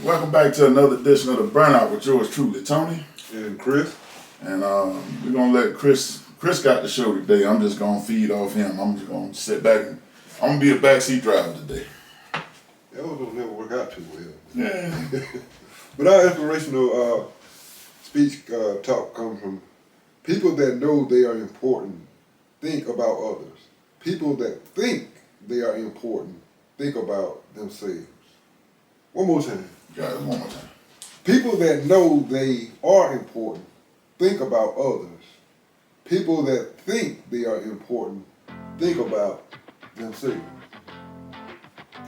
Welcome back to another edition of the Burnout with yours truly, Tony and Chris. And we're gonna let Chris got the show today. I'm just gonna feed off him. I'm just gonna sit back and I'm gonna be a backseat driver today. That don't never work out too well. Yeah. But our inspirational speech talk comes from people that know they are important. Think about others. People that think they are important. Think about themselves. One more time. Got it one more time. People that know they are important. Think about others. People that think they are important. Think about themselves.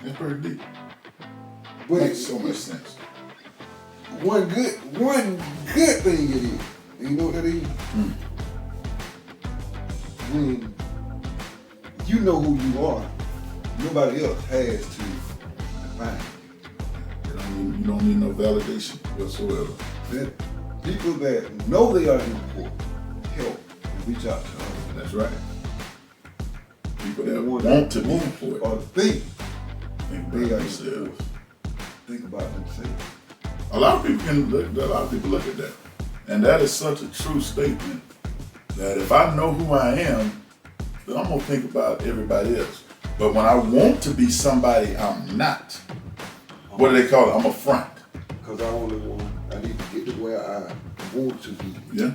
It's pretty deep. But Makes so much sense. One good thing it is. You know what that is? When you know who you are, nobody else has to define You don't need no validation whatsoever. that. People that know they are important help and reach out to others. That's right. People that want to be important or think think they about are themselves. important. Think about themselves. A lot of people look at that, and that is such a true statement. That if I know who I am, then I'm gonna think about everybody else. But when I want to be somebody I'm not, what do they call it? I'm a front. Because I need to get to where I want to be. Yeah.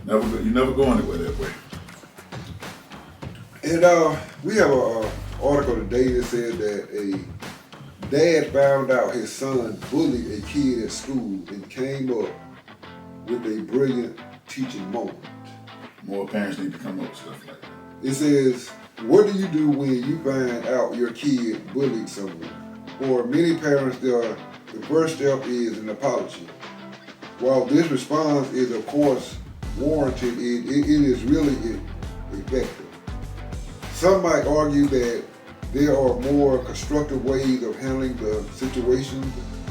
You never go anywhere that way. And we have an article today that said that a dad found out his son bullied a kid at school and came up with a brilliant teaching moment. More parents need to come up with stuff like that. It says, what do you do when you find out your kid bullied someone? For many parents, the first step is an apology. While this response is, of course, warranted, it is really effective. Some might argue that there are more constructive ways of handling the situation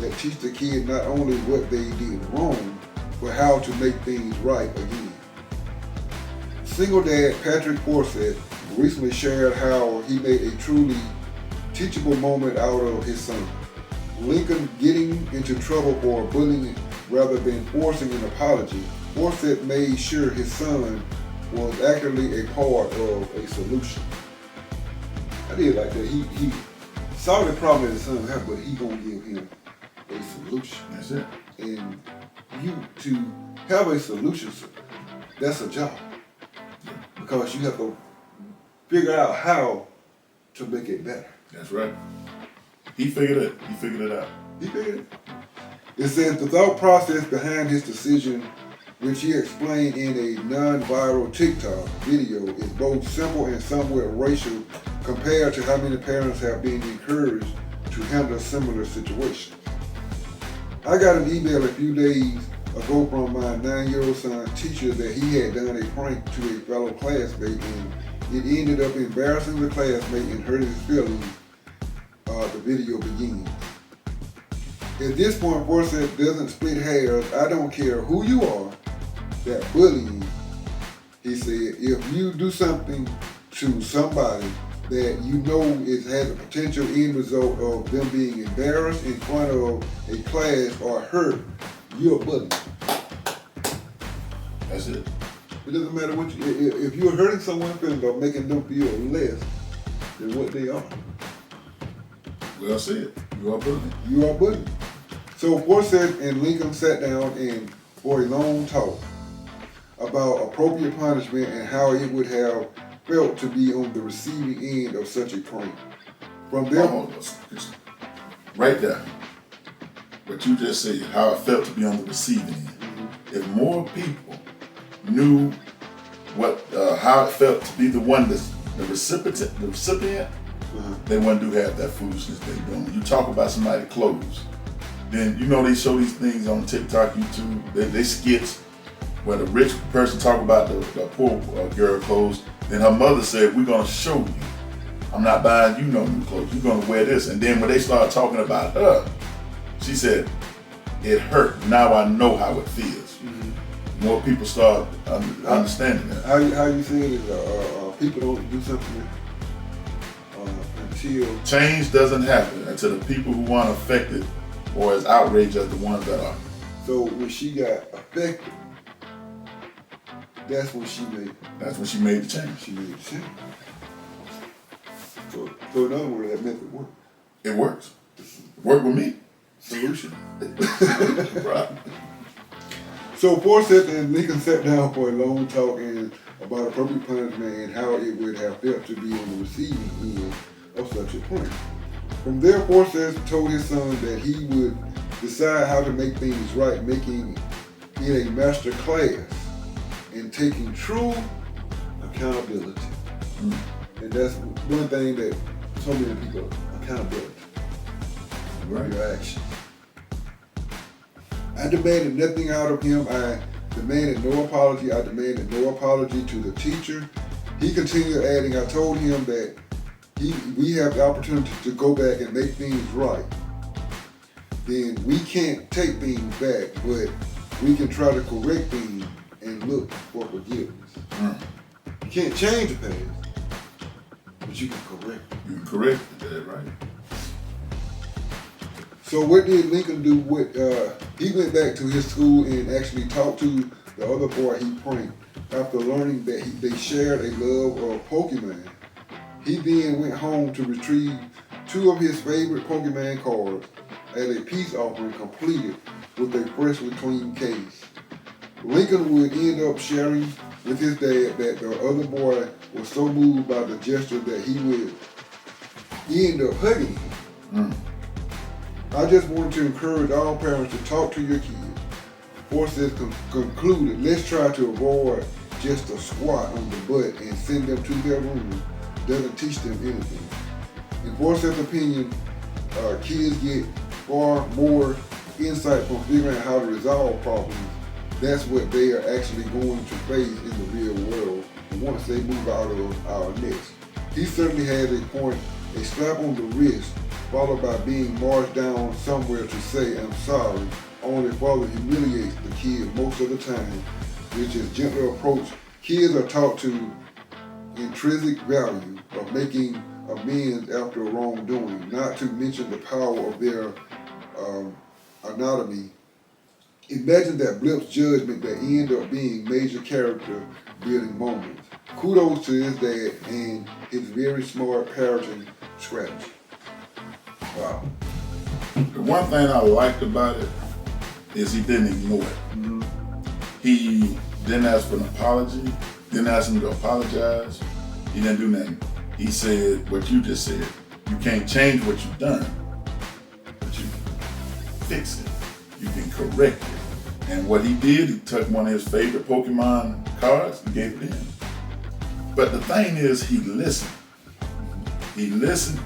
that teach the kid not only what they did wrong, but how to make things right again. Single dad Patrick Forsett recently shared how he made a truly teachable moment out of his son. Lincoln getting into trouble for bullying rather than forcing an apology, Forsett made sure his son was actually a part of a solution. I did like that. He saw the problem that his son had, but he gonna give him a solution. That's it. And you to have a solution, that's a job. Because you have to figure out how to make it better. That's right. He figured it. He figured it out. He figured it. It says the thought process behind his decision, which he explained in a non-viral TikTok video, is both simple and somewhat racial compared to how many parents have been encouraged to handle similar situations. I got an email a few days ago from my 9-year-old son's teacher that he had done a prank to a fellow classmate and it ended up embarrassing the classmate and hurting his feelings. The video begins. At this point, Forsett doesn't split hairs. I don't care who you are that bullying, he said. If you do something to somebody that you know has a potential end result of them being embarrassed in front of a class or hurt, you're a bully. That's it. It doesn't matter what if you're hurting someone's feelings or making them feel less than what they are. Well said. You are bullying. You are bullying. So Forsett and Lincoln sat down and for a long talk about appropriate punishment and how it would have felt to be on the receiving end of such a prank. From there, right there, what you just said, how it felt to be on the receiving end. Mm-hmm. If more people knew how it felt to be the one that's the recipient, they wouldn't do half that foolishness they doing. When you talk about somebody's clothes, then you know they show these things on TikTok, YouTube, they skits where the rich person talk about the poor girl clothes. Then her mother said, we're gonna show you. I'm not buying you no new clothes. You're gonna wear this. And then when they started talking about her, she said, it hurt. Now I know how it feels. Mm-hmm. More people start understanding that. How you saying it? People don't do something until change doesn't happen until the people who aren't affected or as outraged as the ones that are. So when she got affected, that's when she made the change. She made the change. So in other words, that method worked. It works. It worked with me. Solution. Right. So Forsyth and Lincoln sat down for a long talk about appropriate punishment and how it would have felt to be on the receiving end of such a punishment. From there, Forsyth told his son that he would decide how to make things right, making it a master class and taking true accountability. And that's one thing that so many people, accountability. Right. Your actions. I demanded nothing out of him. I demanded no apology. I demanded no apology to the teacher. He continued adding, I told him that we have the opportunity to go back and make things right. Then we can't take things back, but we can try to correct things and look for forgiveness. You can't change the past, but you can correct it. You can correct it, right? So what did Lincoln do? He went back to his school and actually talked to the other boy he pranked. After learning that they shared a love of Pokemon, he then went home to retrieve 2 of his favorite Pokemon cards as a peace offering completed with a freshly clean case. Lincoln would end up sharing with his dad that the other boy was so moved by the gesture that he end up hugging him. I just wanted to encourage all parents to talk to your kids. Forsyth concluded, let's try to avoid just a swat on the butt and send them to their room. Doesn't teach them anything. In Forsyth's opinion, kids get far more insight from figuring out how to resolve problems. That's what they are actually going to face in the real world once they move out of our nest. He certainly has a point, a slap on the wrist, followed by being marched down somewhere to say, I'm sorry, only father humiliates the kid most of the time, which is gentle approach. Kids are taught to intrinsic value of making amends after a wrongdoing, not to mention the power of their anatomy. Imagine that Blip's judgment that end up being major character building moments. Kudos to his dad and his very smart parenting strategy. Wow. The one thing I liked about it is he didn't ignore it. He didn't ask for an apology, didn't ask him to apologize. He didn't do nothing. He said what you just said. You can't change what you've done, but you can fix it. You can correct it. And what he did, he took one of his favorite Pokemon cards and gave it to him. But the thing is, he listened. He listened,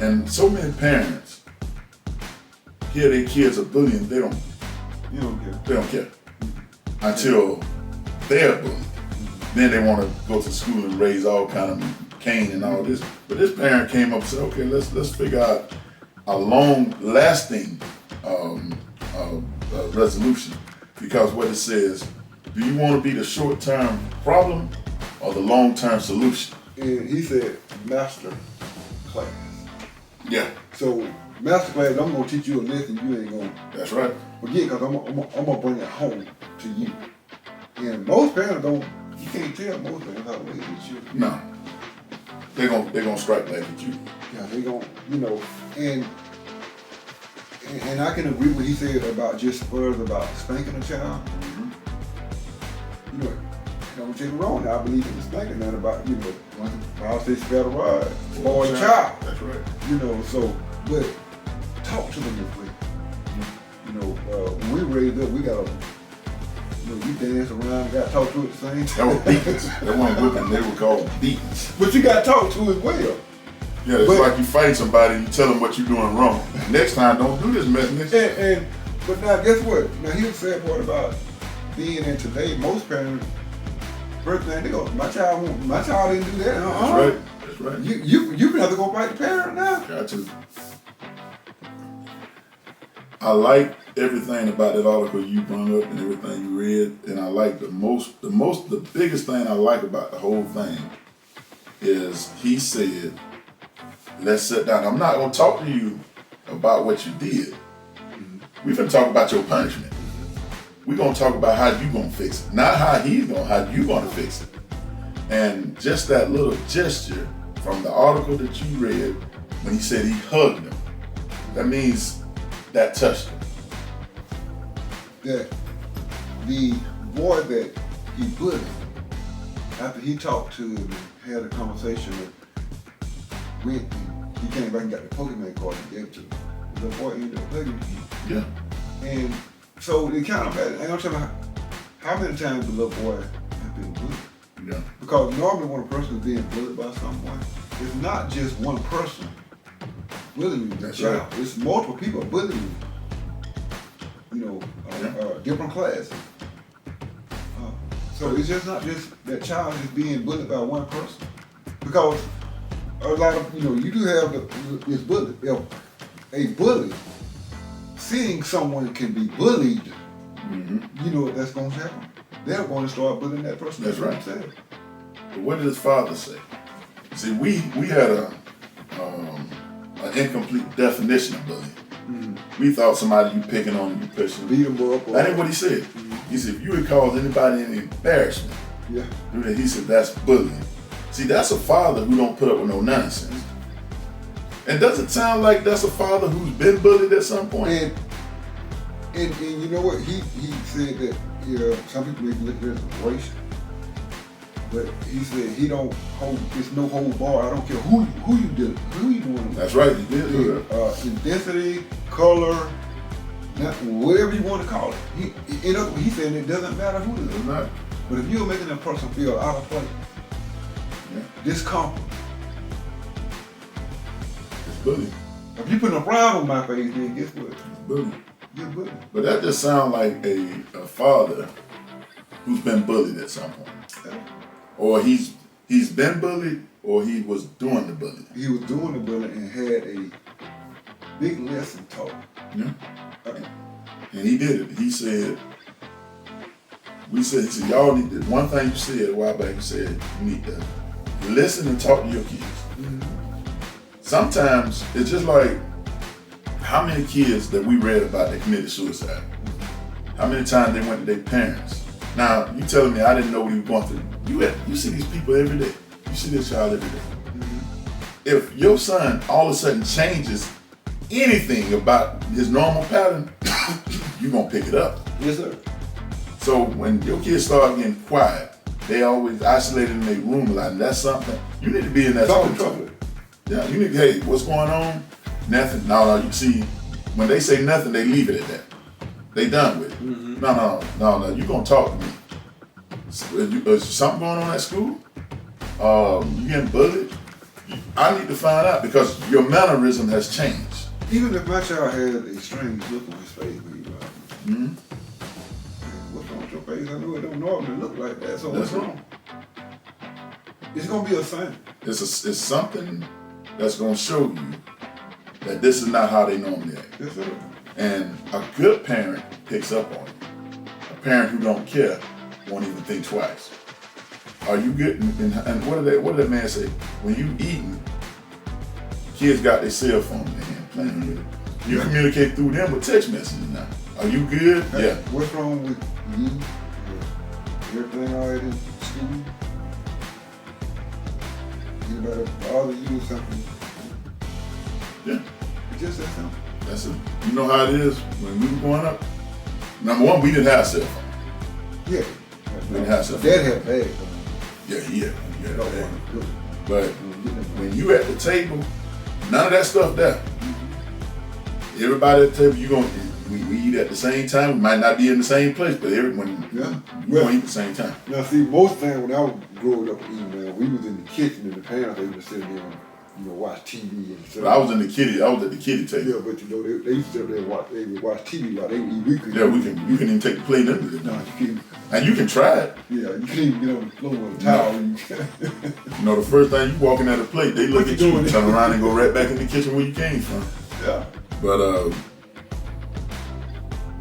and so many parents hear their kids are bullying, they don't care until they're bullied. Then they want to go to school and raise all kind of cane and all this. But this parent came up and said, okay, let's figure out a long-lasting resolution. Because what it says, do you want to be the short-term problem or the long-term solution? And he said, master class. Yeah. So, master class, I'm going to teach you a lesson you ain't going to. That's right. Forget, because I'm going to bring it home to you. And most parents don't, you can't tell most parents how to teach you. No. They're gonna strike back at you. Yeah, they're going to, and I can agree with what he said about just words about spanking a child. Don't take it wrong. I believe in the spanking, not about, I'll say spell the rod, boy and child. That's right. So, but talk to them this way. When we raised up, we got you dance around, you got to talk to it the same time. That was beatings. That wasn't whipping, they were called beatings. But you got to talk to it as well. Yeah, it's like you fight somebody and you tell them what you're doing wrong. Next time, don't do this mess. But now, guess what? Now, here's the sad part about being in today. Most parents, first thing they go, my child didn't do that. That's right. You have to go fight the parent now. Got to. I like everything about that article you brought up and everything you read, and I like the biggest thing I like about the whole thing is he said, let's sit down. I'm not going to talk to you about what you did. We finna talk about your punishment. We're gonna talk about how you gonna fix it, not how you gonna fix it. And just that little gesture from the article that you read when he said he hugged him, that means that touched him. That the boy that he bullied, after he talked to him and had a conversation with him, he came back and got the Pokemon card and gave it to him. The boy ended up hugging him. Yeah. And so it kind of bad. I'm telling you how many times the little boy has been bullied. Yeah. Because normally when a person is being bullied by someone, it's not just one person bullying the child. Right. It's multiple people bullying you. Different classes. So it's just not just that child is being bullied by one person. Because a lot of, you do have this bully. If a bully, seeing someone can be bullied, you know what that's going to happen. They're going to start bullying that person. That's right. But what did his father say? See, we had an incomplete definition of bullying. We thought somebody you picking on, you pushing, beat him up. That ain't what he said. He said if you would cause anybody any embarrassment, he said that's bullying. See, that's a father who don't put up with no nonsense. And does it sound like that's a father who's been bullied at some point? And you know what? He said that some people may look at it as racial, but he said he don't hold. It's no hold bar. I don't care who you doing. That's right. He did do that. Intensity, color, whatever you want to call it. He said it doesn't matter who it is. Right. But if you're making that person feel out of place, discomfort, it's bullying. If you put a frown on my face, then guess what? It's bullying. You're bullying. But that just sounds like a father who's been bullied at some point. Or he's been bullied, or he was doing the bullying. He was doing the bullying and had a big lesson taught. Yeah. And he did it. He said, y'all need to, one thing you said a while back, you said you need to listen and talk to your kids. Sometimes it's just like how many kids that we read about that committed suicide? How many times they went to their parents? Now, you telling me I didn't know what he was going through. You see these people every day. You see this child every day. If your son all of a sudden changes anything about his normal pattern, you're going to pick it up. Yes, sir. So when your kids start getting quiet, they always isolated in their room a lot, and that's something, you need to be in that trouble. Yeah, you need to, hey, what's going on? Nothing. No, you see, when they say nothing, they leave it at that. They done with it. No, you're going to talk to me. Is something going on at school? You getting bullied? I need to find out because your mannerism has changed. Even if my child had a strange look on his face when he what's wrong with your face? I know it don't normally look like that, so what's wrong? It's going to be a sign. It's something that's going to show you that this is not how they normally act. Yes, sir. And a good parent picks up on it. A parent who don't care won't even think twice. Are you getting, and what did that man say? When you eating, kids got their cell phone in their hand playing with it. You communicate through them with text messages now. Are you good? Hey, yeah. What's wrong with you? Everything all right in school? Anybody bother you or something? Yeah. It's just that simple. That's it. You know how it is when we were growing up? Number one, we didn't have cell phone. Yeah. We didn't have cell phone. Dad had bad. Yeah. But when you at the table, none of that stuff there. Everybody at the table, we eat at the same time. We might not be in the same place, but we gonna eat at the same time. Now see, most of the time when I was growing up eating, we was in the kitchen and the parents, they would sit there and watch TV and stuff. But I was at the kiddie table. Yeah, but they used to sit there and watch TV while they would eat. You can even take the plate under it. No, you can't. And you can try it. Yeah, you can't even get on the floor with a towel. The first time you walking at a plate, they look at you and turn around and go right back in the kitchen where you came from. Yeah. But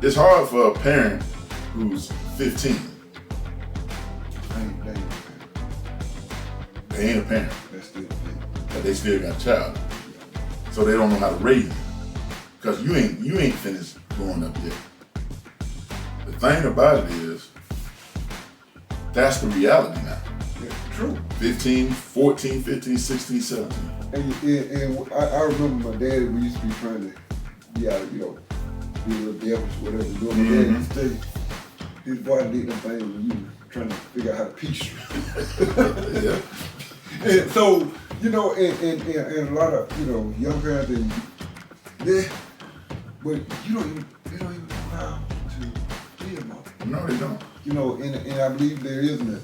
it's hard for a parent who's 15. They ain't a parent. But they still got a child. So they don't know how to raise it. Because you ain't finished growing up yet. The thing about it is, that's the reality now. Yeah, true. 15, 14, 15, 16, 17. And I remember my daddy, we used to be trying to be out, be a little devilish, whatever. My dad used to say, his boy did them things when you were trying to figure out how to piece. Yeah. And so, and a lot of, young parents, they don't even know how to be a mother. No, they don't. And I believe there is an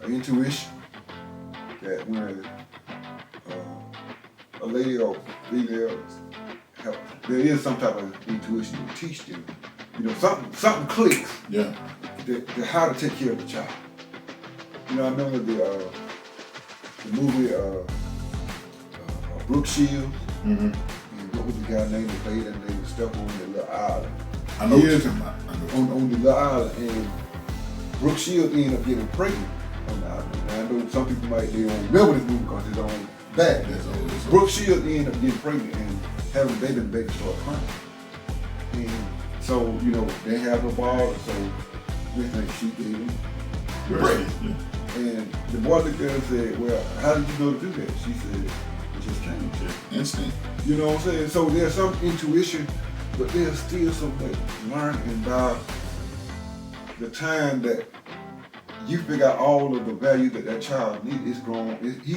intuition that when a lady or female there is some type of intuition to teach them. Something clicks. Yeah. That how to take care of the child. I remember the movie Brooke Shields. Mm-hmm. And what was the guy named that played that? They was stuck on the little island. I know what you're talking about. On the little island, and Brooke Shields ended up getting pregnant on the island. And I know some people they don't remember this movie because it's on back. Brooke Shields ended up getting pregnant and having a baby, and the baby started crying. And so, they have no ball, so we think she gave him pregnant. Yeah. And the boy looked at her and said, well, how did you know to do that? She said, it just came. Instinct. You know what I'm saying? So there's some intuition, but there's still something learning about the time that you figure out all of the value that child needs. He's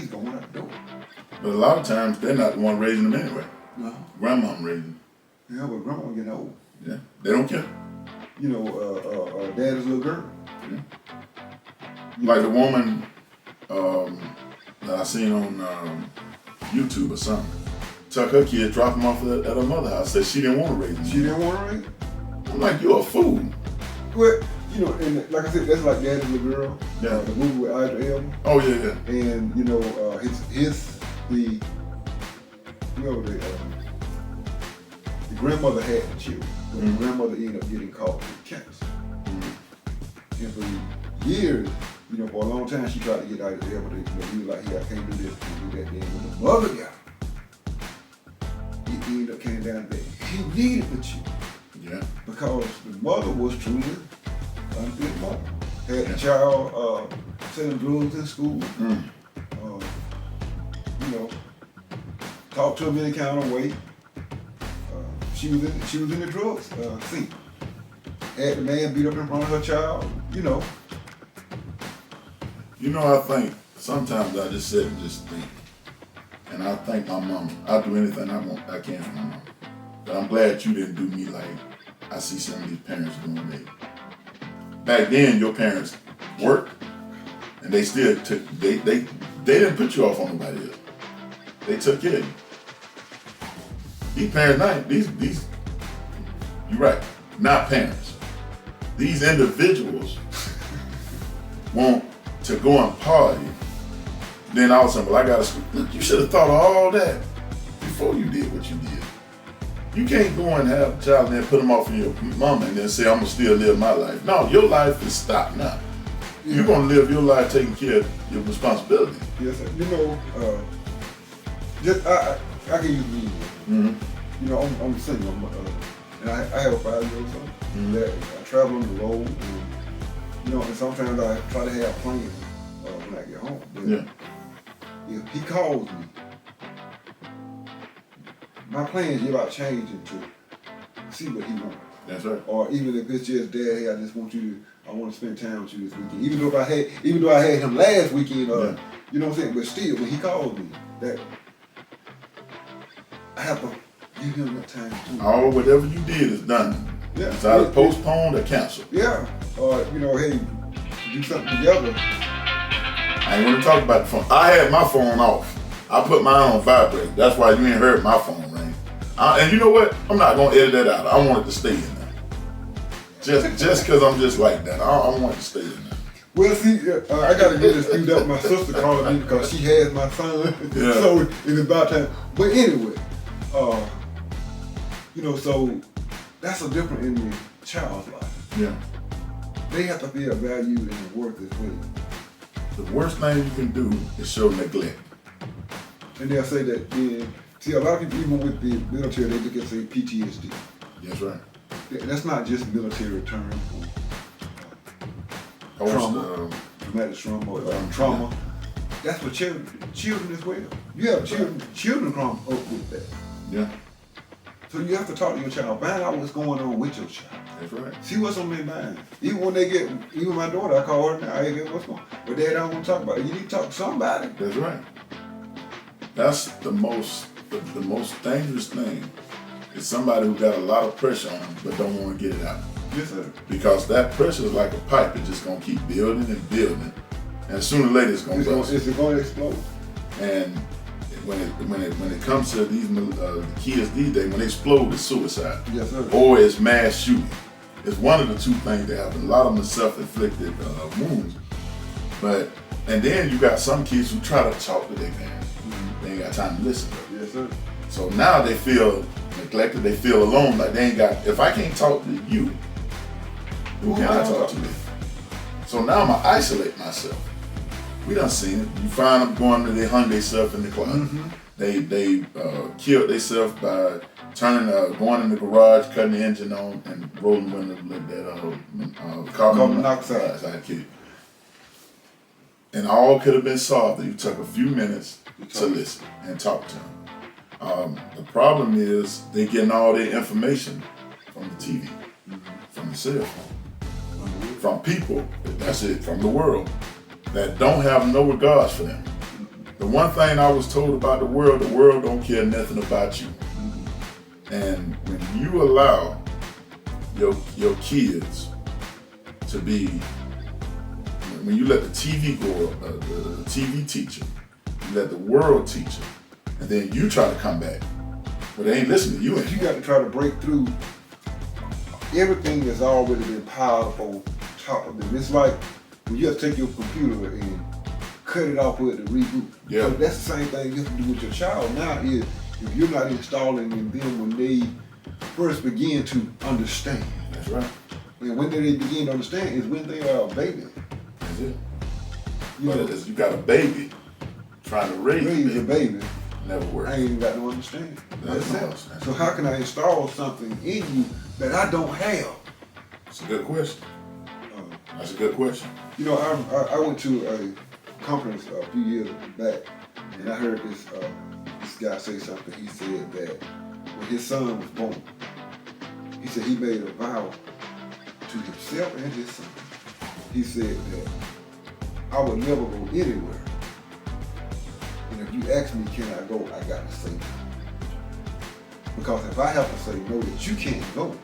going out the door. But a lot of times, they're not the one raising them anyway. No. Grandmom raising them. Yeah, but grandma getting old. Yeah. They don't care. Daddy's little girl. Yeah. Like the woman that I seen on YouTube or something, took her kid, drop him off at her mother's house, said she didn't want to raise him. She didn't want to raise him? I'm like, you're a fool. Well, and like I said, that's like Daddy's Little Girl. Yeah. The movie with Idris Elba. Oh, yeah. And, the grandmother had the children, but the grandmother ended up getting caught with cancer. Mm-hmm. And for years, for a long time, she tried to get out of there, but he was like, I can't do this, can't do that. Then when the mother got he ended up came down there. He needed the children. Yeah. Because the mother was truly unfit mother. Had the child selling drugs in school. Talked to him any kind of way. She was in the drugs scene. Had the man beat up in front of her child. I think sometimes I just sit and just think, and I thank my mama. I'll do anything I can for my mama. But I'm glad you didn't do me like I see some of these parents doing me. Back then, your parents worked, and they still took. They didn't put you off on nobody else. They took care of you. These parents, not these. You're right. Not parents. These individuals want to go and party. Then all of a sudden, well, I gotta school. Look, you should have thought of all that before you did what you did. You can't go and have a child and then put them off on your mama and then say, I'm gonna still live my life. No, your life is stopped now. Yeah. You're gonna live your life taking care of your responsibility. Yes, sir. I can use me. Mm-hmm. I'm single, and I have a 5-year-old son. Mm-hmm. That I travel on the road, and sometimes I try to have plans when I get home. But if he calls me, my plans about changing to see what he wants. That's right. Or even if it's just, Dad, hey, I want to spend time with you this weekend. Even though I had him last weekend, you know what I'm saying? But still, when he calls me, that I have to give him that time too. All whatever you did is done. Yeah. It's either postponed or canceled. Yeah. Or hey, do something together. I ain't want to talk about the phone. I had my phone off. I put mine on vibrate. That's why you ain't heard my phone ring. And you know what? I'm not gonna edit that out. I want it to stay in there. Just because I'm just like that. I want it to stay in there. Well, see, I gotta get this screwed up. My sister calling me because she has my son. Yeah. So it's about time. But anyway, so that's a different in the child's life. Yeah. They have to feel valued and worth as well. The worst thing you can do is show neglect. And they'll say that then See, a lot of people, even with the military, they look at, say, PTSD. That's right. That's not just military term for trauma, traumatic trauma, or trauma. Yeah. That's for children as well. You have children grow up with that. Yeah. So you have to talk to your child, find out what's going on with your child. That's right. See what's on their mind. Even when they get, even my daughter, I call her now, hey, what's going on? But Dad, I don't want to talk about it. You need to talk to somebody. That's right. That's the most dangerous thing is somebody who got a lot of pressure on them but don't want to get it out. Yes, sir. Because that pressure is like a pipe. It's just going to keep building and building. And sooner or later it's going to burst. It's going to explode. And when it comes to these kids these days, when they explode, it's suicide. Yes, sir. Or it's mass shooting. It's one of the two things that happen. A lot of them are self-inflicted wounds. And then you got some kids who try to talk to their parents. They ain't got time to listen. Yes, sir. So now they feel neglected. They feel alone. Like they ain't got. If I can't talk to you, who can I talk to? So now I'm gonna isolate myself. We done seen it. You find them they hung themselves in the closet. They killed themselves by going in the garage, cutting the engine on, and rolling windows like that carbon monoxide kid. And all could have been solved if you took a few minutes to listen and talk to them. The problem is they getting all their information from the TV, from the cell phone, from people, that's it, from the world, that don't have no regards for them. The one thing I was told about the world don't care nothing about you. And when you allow your kids to be, when you let the TV the TV teacher, you let the world teach them, and then you try to come back, but they ain't listening to you. You got to try to break through everything that's already been piled up on top of them. It's like when you have to take your computer and cut it off with the reboot. Yeah. So that's the same thing you have to do with your child now is if you're not installing in them when they first begin to understand. That's right. And when they begin to understand is when they are a baby. That's it. You You got a baby trying to raise a baby. Never works. I ain't even got no understanding. That's That's it. it. So how can I install something in you that I don't have? That's a good question. That's a good question. You know, I went to a conference a few years back, and I heard this guy say something. He said that when his son was born, he said he made a vow to himself and his son. He said that I would never go anywhere. And if you ask me, can I go, I got to say no. Because if I have to say no that you can't go,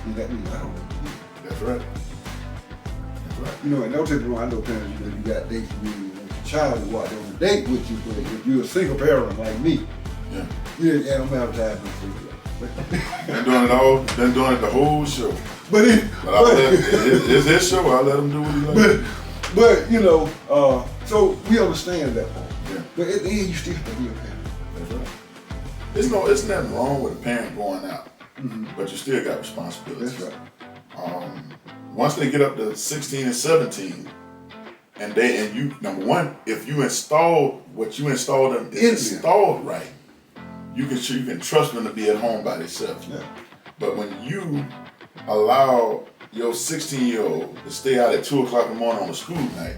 then that means I don't want to do it. That's right. That's right. You know, and don't take me wrong, I know parents, you got dates with you, want your child to go out there on a date with you, but if you're a single parent like me, yeah, I'm out of time for you. Been doing it all, been doing it the whole show. It's his show, I'll let him do what he likes. But you know, so we understand that part. Yeah. But at the end, you still have to be a parent. That's right. It's nothing wrong with a parent going out, but you still got responsibilities. That's right. Once they get up to 16 and 17, and you number one, if you install what you installed them is installed right, you can trust them to be at home by themselves. Yeah. But when you allow your 16-year-old to stay out at 2 o'clock in the morning on a school night,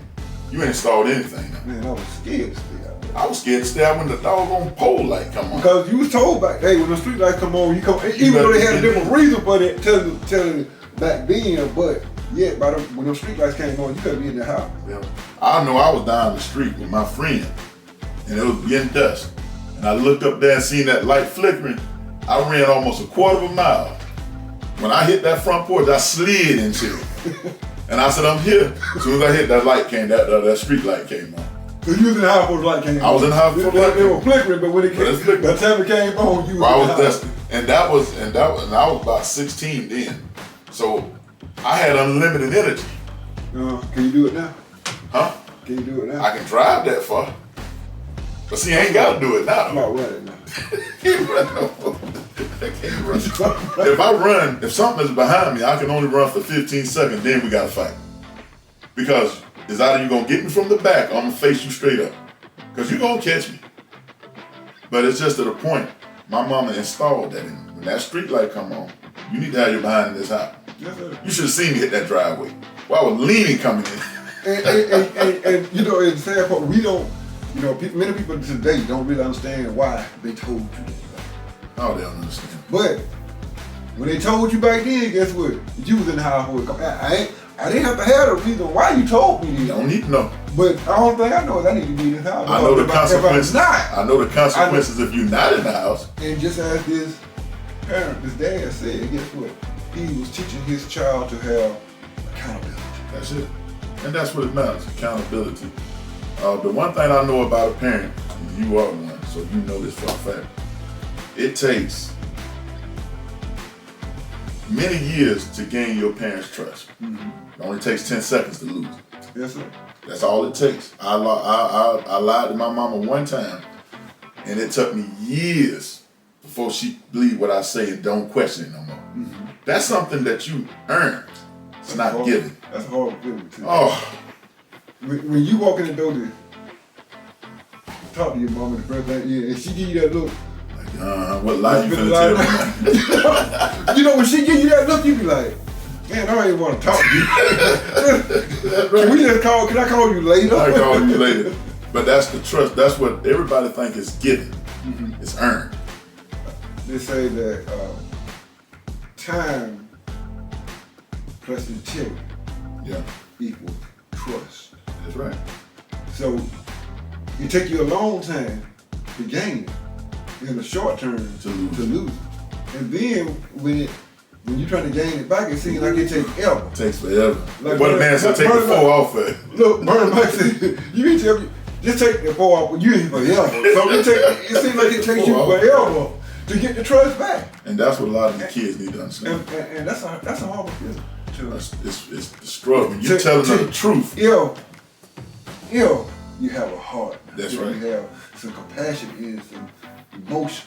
you ain't installed anything now. Man, I was scared to stay out there. I was scared to stay out when the doggone pole light come on. Because you was told back, hey, when the street lights come on, you come. Even though they had a different reason for that, telling back then, but yet when those street lights came on, you couldn't be in the house. Yeah. I know I was down the street with my friend, and it was getting dusk, and I looked up there and seen that light flickering. I ran almost a quarter of a mile. When I hit that front porch, I slid into it. And I said, I'm here. As soon as I hit that light came, that street light came on. So you was in the house before the light came on? I was in the house before the light came on. They were flickering, but when it came, by the time it came on, you was in the house. And I was about 16 then. So I had unlimited energy. Can you do it now? Huh? Can you do it now? I can drive that far. But see, I ain't got to do it now. I'm not running now. Can't run no more. I can't run. If something is behind me, I can only run for 15 seconds, then we gotta fight. Because it's either you're gonna get me from the back or I'm gonna face you straight up. Because you're gonna catch me. But it's just to the point, my mama installed that in me. When that street light come on, you need to have your behind in this house. Yes, sir. You should have seen me hit that driveway. Well, I was leaning coming in. And you know, it's sad part, we don't, you know, many people today don't really understand why they told you that. Oh, they don't understand. But when they told you back then, guess what? You was in the household. I didn't have to have the reason why you told me You this. don't need to know. But the only thing I know is I need to be in this house. I know the consequences. If I'm not, I know the consequences if you're not in the house. and just as this parent, this dad said, guess what? He was teaching his child to have accountability. That's it. And that's what it matters, accountability. The one thing I know about a parent, and you are one, so you know this for a fact, it takes many years to gain your parents' trust. It only takes 10 seconds to lose it. Yes, sir. That's all it takes. I lied to my mama one time, and it took me years before she believed what I say and don't question it no more. That's something that you earn. It's not given. That's a horrible feeling too. Oh, When you walk in the door to talk to your mama the first thing, and she give you that look. what lie you finna tell me? You know, when she give you that look, you be like, man, I don't even want to talk to you. Can I call you later? I call you later. But that's the trust. That's what everybody think is given. It's earned. They say that time plus integrity equals trust. That's right. So it take you a long time to gain it, in the short term To lose. And then when you're trying to gain it back, it seems like it takes ever. It takes forever. Like what a man said, take the 4 off of it. Look, Bernie Mac said, you can tell me, just take the 4 off, but you ain't forever. So it seems like it takes you forever to get the trust back. And that's what a lot of the kids need to understand. And that's a horrible feeling. It's the struggle. When you're telling them the truth. If you have a heart. That's if right. You have some compassion and some emotion.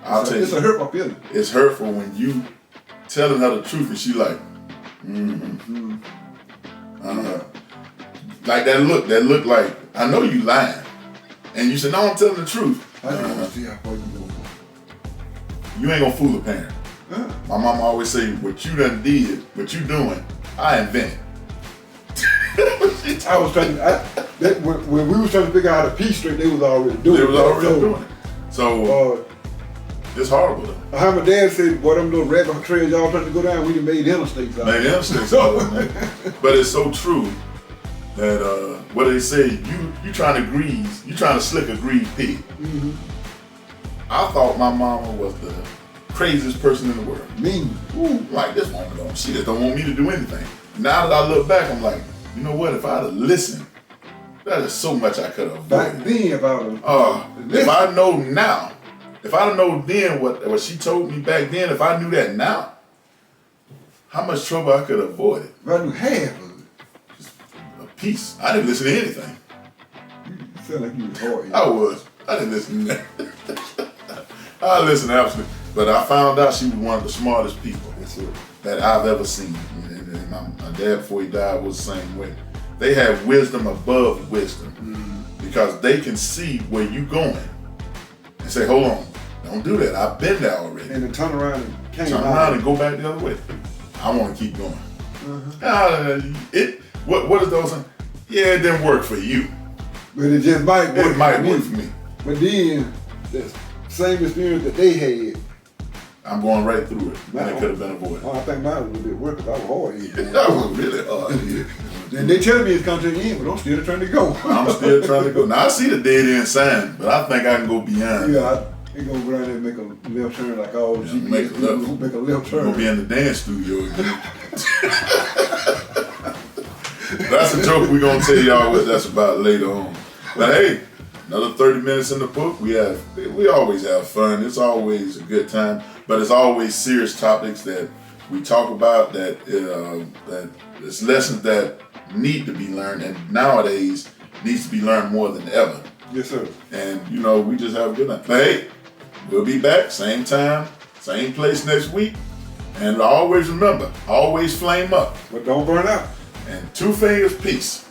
I'll tell you. It's a hurtful feeling. It's hurtful when you telling her the truth and she like, like that look like, I know you lying. And you said, no, I'm telling the truth. I just want to see how far you go. You ain't gonna fool a parent. My mama always say, what you done did, what you doing, I invented. I was trying to, when we was trying to figure out how to piece straight, they was already doing it. They was already doing it. So, it's horrible though. How my dad said, boy, them little rabbit trails y'all trying to go down, we done made interstates out. Made interstates out of it, man. But it's so true that, what they say, you trying to grease, you trying to slick a greased pig. I thought my mama was the craziest person in the world. Mean. Like this woman don't, she just don't want me to do anything. Now that I look back, I'm like, you know what, if I'd have listened, that is so much I could have Back avoided. then, If I know now, if I know then what she told me back then, if I knew that now, how much trouble I could have avoided. if I knew half of it. Just a piece. I didn't listen to anything. You sound like you was hard. I was. I didn't listen to that. I listened absolutely. But I found out she was one of the smartest people that I've ever seen. And my dad, before he died, was the same way. They have wisdom above wisdom because they can see where you're going and say, hold on, don't do that. I've been there already. And then turn around and Turn around and go back the other way. I want to keep going. What is those? Yeah, it didn't work for you. But it just might work. It might work for me. But then, the same experience that they had, I'm going right through it. And it could have been avoided. I think mine was a bit worse because I was hard. That was really hard. And they tell me it's come to the end, but I'm still trying to go. I'm still trying to go. Now I see the dead end sign, but I think I can go beyond. Yeah, I ain't gonna go down there and make a left turn like all GPS make a left. people make a left turn. Gonna be in the dance studio again. That's a joke we're gonna tell y'all what that's about later on. But hey, another 30 minutes in the book. We always have fun. It's always a good time, but it's always serious topics that we talk about. That it's lessons that need to be learned, and nowadays needs to be learned more than ever. Yes, sir. And we just have a good night. But hey, we'll be back same time, same place next week. And always remember, always flame up. But don't burn out. And 2 fingers, peace.